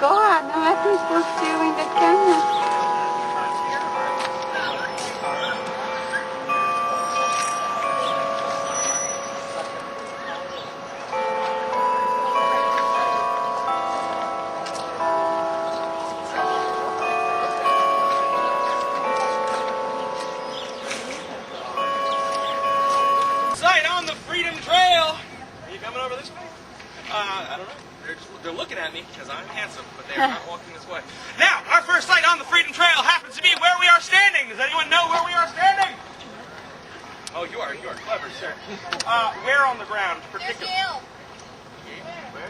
Goa, no me pusieron de caña. Sight on the Freedom Trail. Are you coming over this way? I don't know. They're looking at me because I'm handsome, but they are not walking this way. Now, our first sight on the Freedom Trail happens to be where we are standing. Does anyone know where we are standing? Oh, you are clever, sir. Where on the ground, particularly? Where?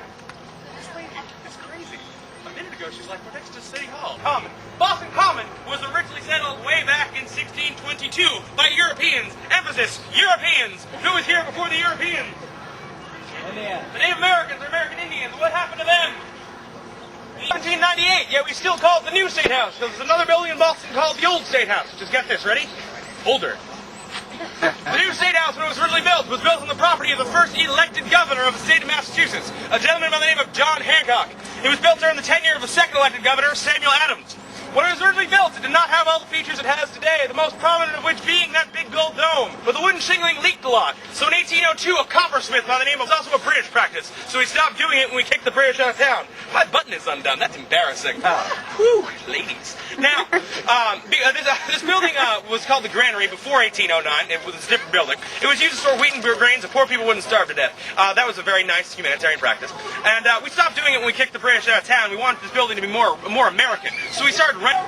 This lady is crazy. A minute ago, she's like, we're next to City Hall. Common. Boston Common was originally settled way back in 1622 by Europeans. Emphasis, Europeans. Who was here before the Europeans? Indians. The Native Americans or American Indians. What happened to them? 1798, yet we still call it the New State House, because there's another building in Boston called the Old State House. Just get this, ready? Older. The New State House, when it was originally built, was built on the property of the first elected governor of the state of Massachusetts, a gentleman by the name of John Hancock. It was built during the tenure of the second elected governor, Samuel Adams. When it was originally built, it did not have all the features it has today, the most prominent of which being that big gold dome. But the wooden shingling leaked a lot. So in 1802, a coppersmith by the name of was also a British practice. So we stopped doing it when we kicked the British out of town. My button is undone. That's embarrassing. Whew, ladies. Now, this building was called the Granary before 1809. It was a different building. It was used to store wheat and grains so poor people wouldn't starve to death. That was a very nice humanitarian practice. And we stopped doing it when we kicked the British out of town. We wanted this building to be more American. So we started renting.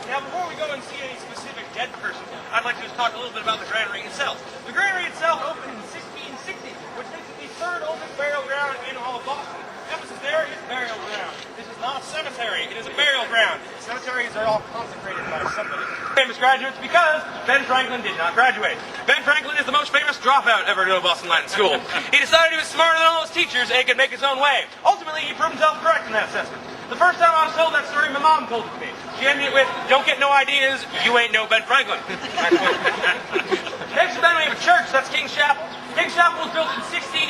Now, before we go and see any specific dead person, I'd like to just talk a little bit about the granary itself. The granary itself opened in 1660, which makes it the third oldest burial ground in all of Boston. Emphasis there is burial ground. This is not a cemetery, it is a burial ground. Cemeteries are all consecrated by somebody. Famous graduates because Ben Franklin did not graduate. Ben Franklin is the most famous dropout ever to go to Boston Latin School. He decided he was smarter than all his teachers and he could make his own way. Ultimately, he proved himself correct in that assessment. The first time I was told that story, my mom told it to me. She ended it with, don't get no ideas, you ain't no Ben Franklin. Next to Ben, we have a church, that's King's Chapel. King's Chapel was built in 1680.